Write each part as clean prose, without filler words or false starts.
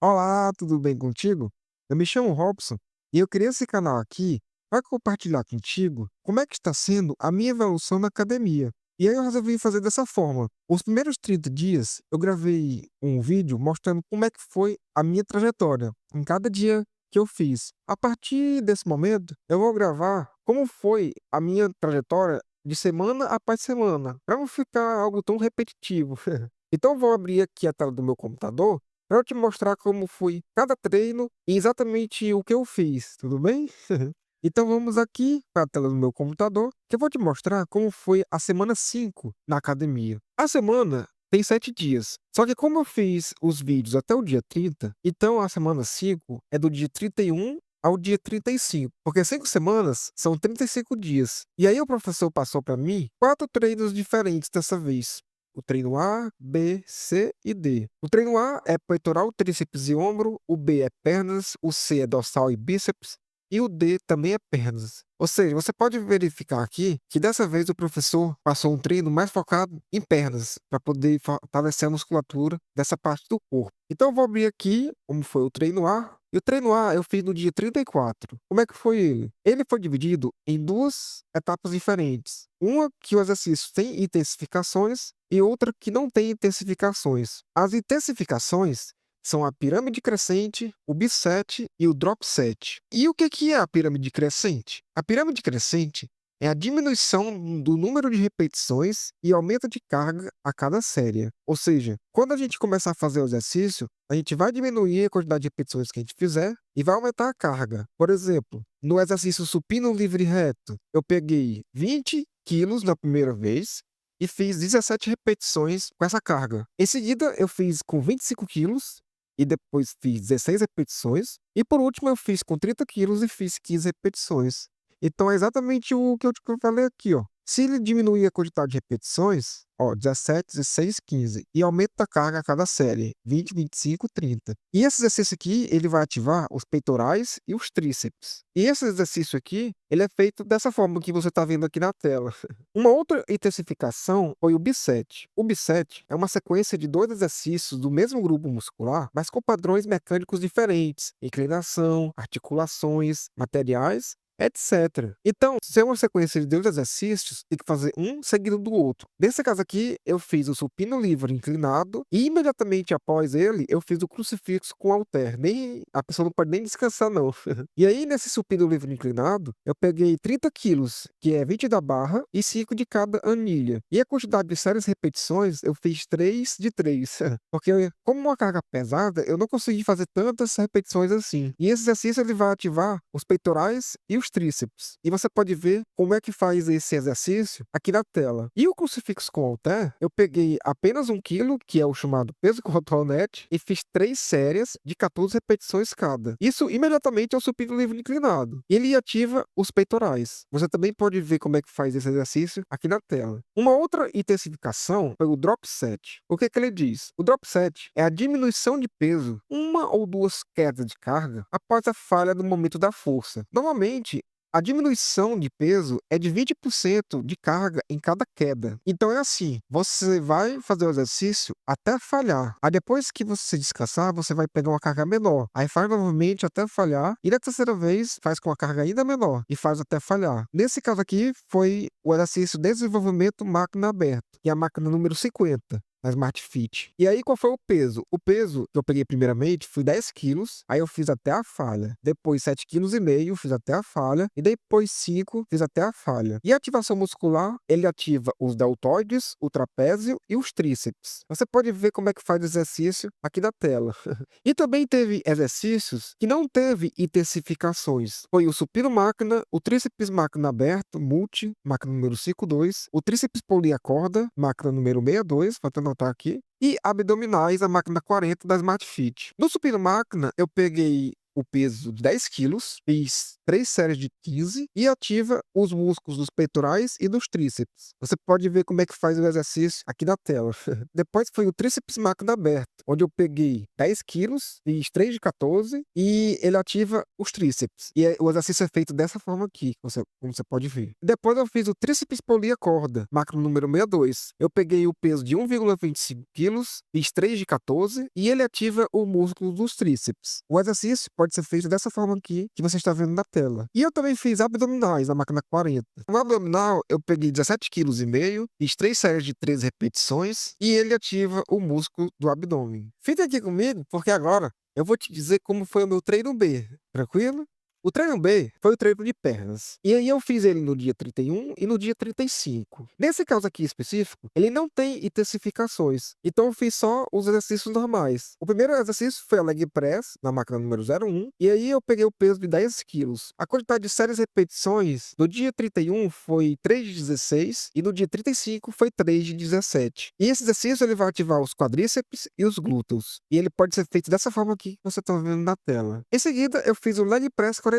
Olá, tudo bem contigo? Eu me chamo Robson e eu criei esse canal aqui para compartilhar contigo como é que está sendo a minha evolução na academia. E aí eu resolvi fazer dessa forma. Os primeiros 30 dias eu gravei um vídeo mostrando como é que foi a minha trajetória em cada dia que eu fiz. A partir desse momento, eu vou gravar como foi a minha trajetória de semana após semana, para não ficar algo tão repetitivo. Então eu vou abrir aqui a tela do meu computador para eu te mostrar como foi cada treino e exatamente o que eu fiz, tudo bem? Então vamos aqui para a tela do meu computador, que eu vou te mostrar como foi a semana 5 na academia. A semana tem 7 dias, só que como eu fiz os vídeos até o dia 30, então a semana 5 é do dia 31 ao dia 35, porque 5 semanas são 35 dias. E aí o professor passou para mim 4 treinos diferentes dessa vez. O treino A, B, C e D. O treino A é peitoral, tríceps e ombro, o B é pernas, o C é dorsal e bíceps, e o D também é pernas. Ou seja, você pode verificar aqui que dessa vez o professor passou um treino mais focado em pernas, para poder fortalecer a musculatura dessa parte do corpo. Então eu vou abrir aqui como foi o treino A. E o treino A eu fiz no dia 34. Como é que foi ele? Ele foi dividido em duas etapas diferentes. Uma que o exercício tem intensificações e outra que não tem intensificações. As intensificações são a pirâmide crescente, o bisete e o drop set. E o que é a pirâmide crescente? A pirâmide crescente é a diminuição do número de repetições e aumento de carga a cada série. Ou seja, quando a gente começar a fazer o exercício, a gente vai diminuir a quantidade de repetições que a gente fizer e vai aumentar a carga. Por exemplo, no exercício supino livre reto, eu peguei 20 quilos na primeira vez e fiz 17 repetições com essa carga. Em seguida, eu fiz com 25 quilos e depois fiz 16 repetições. E por último, eu fiz com 30 quilos e fiz 15 repetições. Então é exatamente o que eu te falei aqui, ó. Se ele diminuir a quantidade de repetições, ó, 17, 16, 15, e aumenta a carga a cada série, 20, 25, 30. E esse exercício aqui, ele vai ativar os peitorais e os tríceps. E esse exercício aqui, ele é feito dessa forma que você está vendo aqui na tela. Uma outra intensificação foi o bisete. O bisete é uma sequência de dois exercícios do mesmo grupo muscular, mas com padrões mecânicos diferentes, inclinação, articulações, materiais, etc. Então, se é uma sequência de 2 exercícios, tem que fazer um seguido do outro. Nesse caso aqui, eu fiz o supino livre inclinado e imediatamente após ele, eu fiz o crucifixo com halter. Nem, a pessoa não pode nem descansar não. E aí, nesse supino livre inclinado, eu peguei 30 quilos, que é 20 da barra, e 5 de cada anilha. E a quantidade de séries repetições, eu fiz 3 de 3. Porque como uma carga pesada, eu não consegui fazer tantas repetições assim. E esse exercício ele vai ativar os peitorais e os tríceps. E você pode ver como é que faz esse exercício aqui na tela. E o crucifixo com halter, eu peguei apenas 1 quilo, que é o chamado peso com cotonete, e fiz 3 séries de 14 repetições cada. Isso imediatamente ao supino livre inclinado. E ele ativa os peitorais. Você também pode ver como é que faz esse exercício aqui na tela. Uma outra intensificação foi o drop set. O que ele diz? O drop set é a diminuição de peso, uma ou duas quedas de carga após a falha no momento da força. Normalmente, a diminuição de peso é de 20% de carga em cada queda. Então é assim, você vai fazer o exercício até falhar. Aí depois que você descansar, você vai pegar uma carga menor. Aí faz novamente até falhar. E na terceira vez, faz com a carga ainda menor. E faz até falhar. Nesse caso aqui, foi o exercício desenvolvimento máquina aberta. Que é a máquina número 50 na Smart Fit. E aí, qual foi o peso? O peso que eu peguei primeiramente foi 10 quilos, aí eu fiz até a falha. Depois 7,5 kg, fiz até a falha. E depois 5, fiz até a falha. E a ativação muscular, ele ativa os deltoides, o trapézio e os tríceps. Você pode ver como é que faz o exercício aqui na tela. E também teve exercícios que não teve intensificações. Foi o supino máquina, o tríceps máquina aberto, multi, máquina número 52, o tríceps poliacorda, máquina número 62, vou até anotar aqui, e abdominais, a máquina 40 da Smart Fit. No supino máquina, eu peguei o peso de 10 quilos, fiz 3 séries de 15 e ativa os músculos dos peitorais e dos tríceps. Você pode ver como é que faz o exercício aqui na tela. Depois foi o tríceps máquina aberta, onde eu peguei 10 quilos, fiz 3 de 14 e ele ativa os tríceps. O exercício é feito dessa forma aqui, como você pode ver. Depois eu fiz o tríceps polia corda, máquina número 62. Eu peguei o peso de 1,25 quilos, fiz 3 de 14 e ele ativa o músculo dos tríceps. O exercício pode ser feito dessa forma aqui, que você está vendo na tela. E eu também fiz abdominais na máquina 40. No abdominal, eu peguei 17,5 kg, fiz 3 séries de 13 repetições e ele ativa o músculo do abdômen. Fique aqui comigo, porque agora eu vou te dizer como foi o meu treino B, tranquilo? O treino B foi o treino de pernas. E aí eu fiz ele no dia 31 e no dia 35. Nesse caso aqui específico, ele não tem intensificações. Então eu fiz só os exercícios normais. O primeiro exercício foi a leg press, na máquina número 01. E aí eu peguei o peso de 10 quilos. A quantidade de séries repetições no dia 31 foi 3 de 16 e no dia 35 foi 3 de 17. E esse exercício ele vai ativar os quadríceps e os glúteos. E ele pode ser feito dessa forma aqui que você está vendo na tela. Em seguida, eu fiz o leg press 45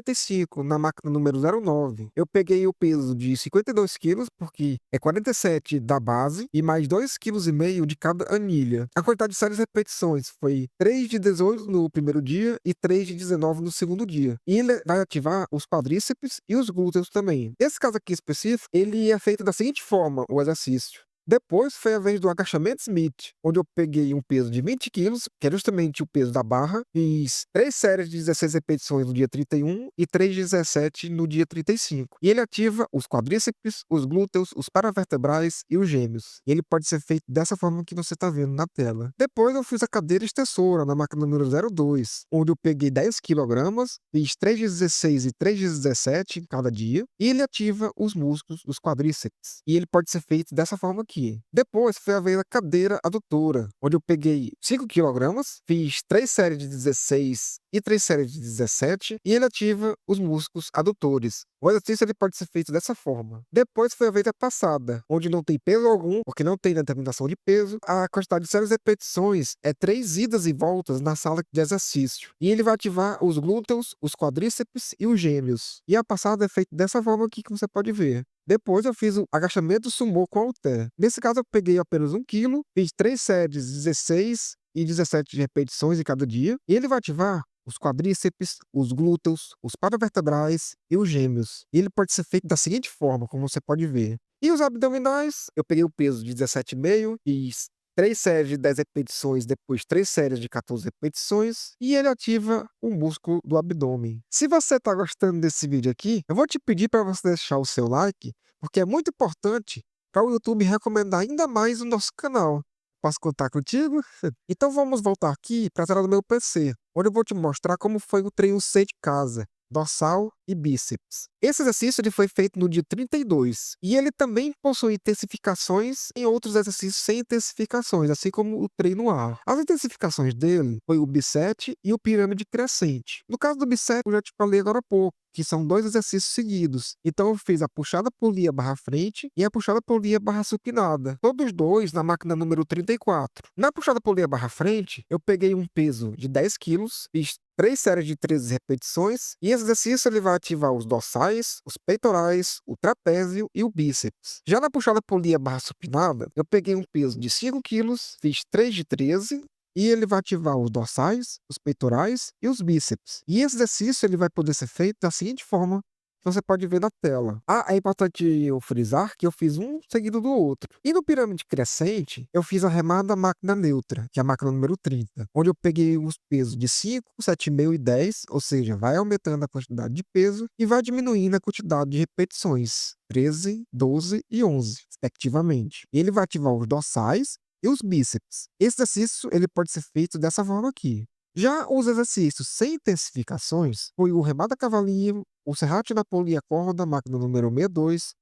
na máquina número 09. Eu peguei o peso de 52 quilos, porque é 47 da base e mais 2,5 kg de cada anilha. A quantidade de séries repetições foi 3 de 18 no primeiro dia e 3 de 19 no segundo dia. E ele vai ativar os quadríceps e os glúteos também. Esse caso aqui específico, ele é feito da seguinte forma, o exercício. Depois foi a vez do agachamento Smith, onde eu peguei um peso de 20 quilos, que é justamente o peso da barra, fiz 3 séries de 16 repetições no dia 31 e 3 de 17 no dia 35. E ele ativa os quadríceps, os glúteos, os paravertebrais e os gêmeos. E ele pode ser feito dessa forma que você está vendo na tela. Depois eu fiz a cadeira extensora na máquina número 02, onde eu peguei 10 kg, fiz 3 de 16 e 3 de 17 em cada dia, e ele ativa os músculos dos quadríceps. E ele pode ser feito dessa forma aqui. Depois foi a vez da cadeira adutora, onde eu peguei 5 kg, fiz 3 séries de 16 e 3 séries de 17 e ele ativa os músculos adutores. O exercício ele pode ser feito dessa forma. Depois foi a vez da passada, onde não tem peso algum, porque não tem determinação de peso. A quantidade de séries repetições é 3 idas e voltas na sala de exercício. E ele vai ativar os glúteos, os quadríceps e os gêmeos. E a passada é feita dessa forma aqui que você pode ver. Depois eu fiz o agachamento sumô com halter. Nesse caso eu peguei apenas 1 quilo, fiz 3 séries, 16 e 17 repetições em cada dia. E ele vai ativar os quadríceps, os glúteos, os paravertebrais e os gêmeos. E ele pode ser feito da seguinte forma, como você pode ver. E os abdominais, eu peguei o peso de 17,5, fiz 3 séries de 10 repetições, depois 3 séries de 14 repetições, e ele ativa o músculo do abdômen. Se você está gostando desse vídeo aqui, eu vou te pedir para você deixar o seu like, porque é muito importante para o YouTube recomendar ainda mais o nosso canal. Posso contar contigo? Então vamos voltar aqui para a tela do meu PC, onde eu vou te mostrar como foi o treino C de casa, dorsal e bíceps. Esse exercício ele foi feito no dia 32 e ele também possui intensificações em outros exercícios sem intensificações, assim como o treino A. As intensificações dele foi o bicep e o pirâmide crescente. No caso do bicep, eu já te falei agora há pouco, que são 2 exercícios seguidos. Então eu fiz a puxada polia barra frente e a puxada polia barra supinada. Todos dois na máquina número 34. Na puxada polia barra frente, eu peguei um peso de 10 quilos, fiz 3 séries de 13 repetições e esse exercício ele vai ativar os dorsais, os peitorais, o trapézio e o bíceps. Já na puxada polia barra supinada, eu peguei um peso de 5 quilos, fiz 3 de 13 e ele vai ativar os dorsais, os peitorais e os bíceps. E esse exercício ele vai poder ser feito da seguinte forma que você pode ver na tela. É importante eu frisar que eu fiz um seguido do outro. E no pirâmide crescente, eu fiz a remada máquina neutra, que é a máquina número 30, onde eu peguei os pesos de 5, 7,5 e 10, ou seja, vai aumentando a quantidade de peso e vai diminuindo a quantidade de repetições, 13, 12 e 11, respectivamente. Ele vai ativar os dorsais e os bíceps. Esse exercício ele pode ser feito dessa forma aqui. Já os exercícios sem intensificações foi o remada cavalinho, o serrate na polia corda, máquina número 62,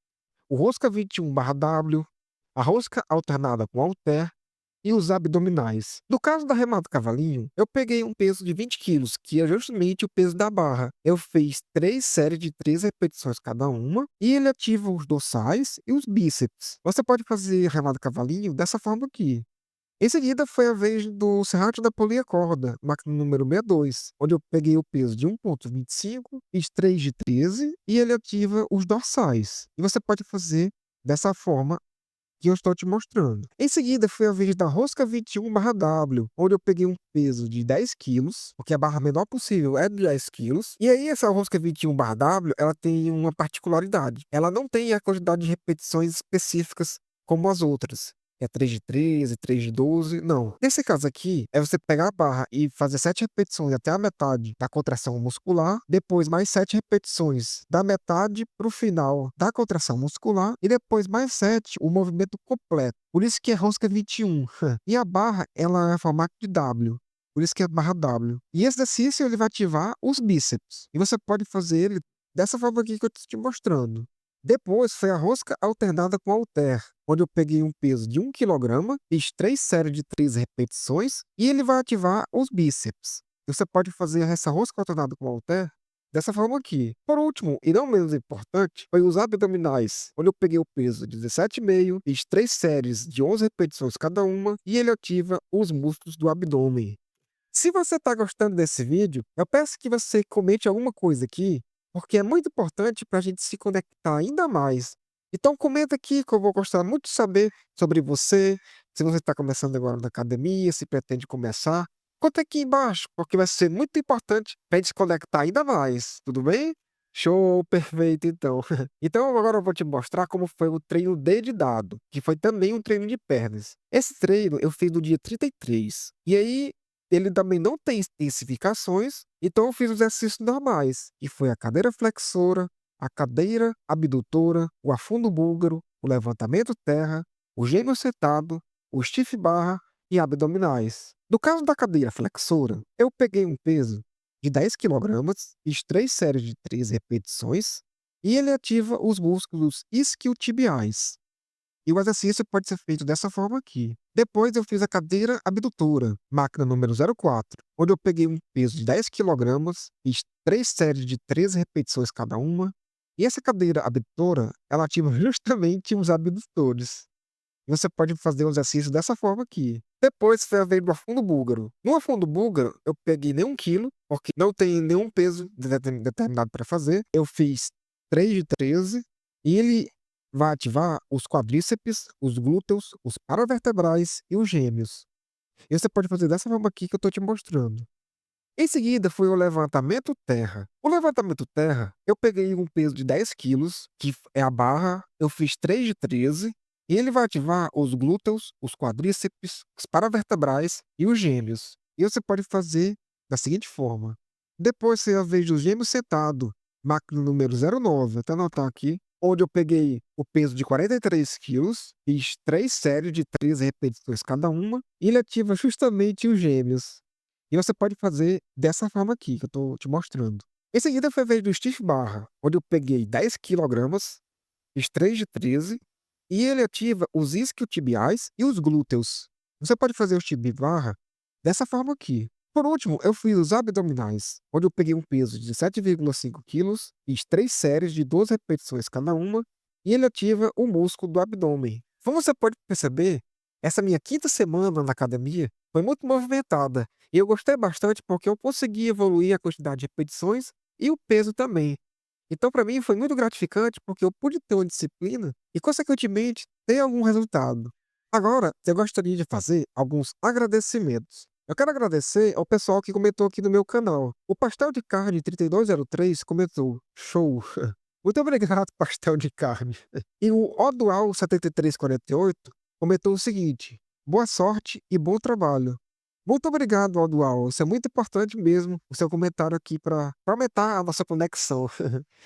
o rosca 21/W, a rosca alternada com halter e os abdominais. No caso da remada cavalinho, eu peguei um peso de 20 quilos, que é justamente o peso da barra. Eu fiz 3 séries de 3 repetições cada uma, e ele ativa os dorsais e os bíceps. Você pode fazer remada cavalinho dessa forma aqui. Em seguida, foi a vez do serrate da polia corda, máquina número 62, onde eu peguei o peso de 1,25, fiz 3 de 13 e ele ativa os dorsais. E você pode fazer dessa forma que eu estou te mostrando. Em seguida, foi a vez da rosca 21/W, onde eu peguei um peso de 10 quilos, porque a barra menor possível é de 10 quilos. E aí, essa rosca 21/W, ela tem uma particularidade. Ela não tem a quantidade de repetições específicas como as outras. É 3 de 13, 3 de 12, não. Nesse caso aqui, é você pegar a barra e fazer 7 repetições até a metade da contração muscular, depois mais 7 repetições da metade para o final da contração muscular e depois mais 7 o movimento completo. Por isso que é rosca 21. E a barra, ela é formato de W. Por isso que é barra W. E esse exercício ele vai ativar os bíceps. E você pode fazer ele dessa forma aqui que eu estou te mostrando. Depois foi a rosca alternada com halter, onde eu peguei um peso de 1 kg, fiz 3 séries de 3 repetições e ele vai ativar os bíceps. Você pode fazer essa rosca alternada com halter dessa forma aqui. Por último, e não menos importante, foi os abdominais, onde eu peguei o peso de 17,5, fiz 3 séries de 11 repetições cada uma e ele ativa os músculos do abdômen. Se você está gostando desse vídeo, eu peço que você comente alguma coisa aqui, porque é muito importante para a gente se conectar ainda mais. Então comenta aqui que eu vou gostar muito de saber sobre você, se você está começando agora na academia, se pretende começar. Conta aqui embaixo, porque vai ser muito importante para a gente se conectar ainda mais, tudo bem? Show, perfeito então. Então agora eu vou te mostrar como foi o treino dedidado, que foi também um treino de pernas. Esse treino eu fiz no dia 33. E aí ele também não tem especificações, então eu fiz os exercícios normais, que foi a cadeira flexora, a cadeira abdutora, o afundo búlgaro, o levantamento terra, o gêmeo sentado, o stiff barra e abdominais. No caso da cadeira flexora, eu peguei um peso de 10 kg, fiz 3 séries de 3 repetições e ele ativa os músculos isquiotibiais. E o exercício pode ser feito dessa forma aqui. Depois eu fiz a cadeira abdutora, máquina número 04, onde eu peguei um peso de 10 kg, fiz 3 séries de 13 repetições cada uma. E essa cadeira abdutora, ela ativa justamente os abdutores. E você pode fazer o exercício dessa forma aqui. Depois foi a vez do afundo búlgaro. No afundo búlgaro, eu peguei nem 1 kg, porque não tem nenhum peso determinado para fazer. Eu fiz 3 de 13 e ele vai ativar os quadríceps, os glúteos, os paravertebrais e os gêmeos. E você pode fazer dessa forma aqui que eu estou te mostrando. Em seguida foi o levantamento terra. O levantamento terra, eu peguei um peso de 10 quilos, que é a barra, eu fiz 3 de 13, e ele vai ativar os glúteos, os quadríceps, os paravertebrais e os gêmeos. E você pode fazer da seguinte forma. Depois foi a vez do gêmeo sentado, máquina número 09, até anotar aqui, onde eu peguei o peso de 43 quilos, fiz 3 séries de 13 repetições cada uma, e ele ativa justamente os gêmeos. E você pode fazer dessa forma aqui, que eu estou te mostrando. Em seguida foi a vez do stiff barra, onde eu peguei 10 kg, fiz 3 de 13, e ele ativa os isquiotibiais e os glúteos. Você pode fazer o stiff barra dessa forma aqui. Por último, eu fiz os abdominais, onde eu peguei um peso de 7,5 quilos, fiz 3 séries de 12 repetições cada uma, e ele ativa o músculo do abdômen. Como você pode perceber, essa minha quinta semana na academia foi muito movimentada, e eu gostei bastante porque eu consegui evoluir a quantidade de repetições e o peso também. Então, para mim, foi muito gratificante porque eu pude ter uma disciplina e, consequentemente, ter algum resultado. Agora, eu gostaria de fazer alguns agradecimentos. Eu quero agradecer ao pessoal que comentou aqui no meu canal. O Pastel de Carne 3203 comentou: Show! Muito obrigado, Pastel de Carne. E o Odual 7348 comentou o seguinte: Boa sorte e bom trabalho. Muito obrigado, Odual. Isso é muito importante mesmo, o seu comentário aqui para aumentar a nossa conexão.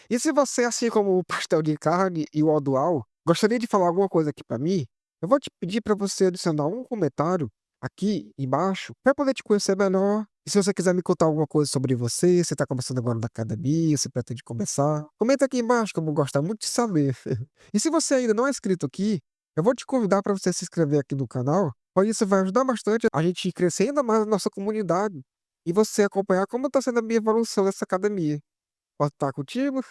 E se você, assim como o Pastel de Carne e o Odual, gostaria de falar alguma coisa aqui para mim, eu vou te pedir para você adicionar um comentário aqui embaixo para poder te conhecer melhor. E se você quiser me contar alguma coisa sobre você, você está começando agora na academia, você pretende começar, comenta aqui embaixo que eu vou gostar muito de saber. E se você ainda não é inscrito aqui, eu vou te convidar para você se inscrever aqui no canal, pois isso vai ajudar bastante a gente crescer ainda mais a nossa comunidade e você acompanhar como está sendo a minha evolução nessa academia. Posso estar contigo?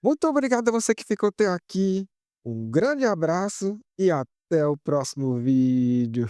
Muito obrigado a você que ficou até aqui. Um grande abraço e até o próximo vídeo.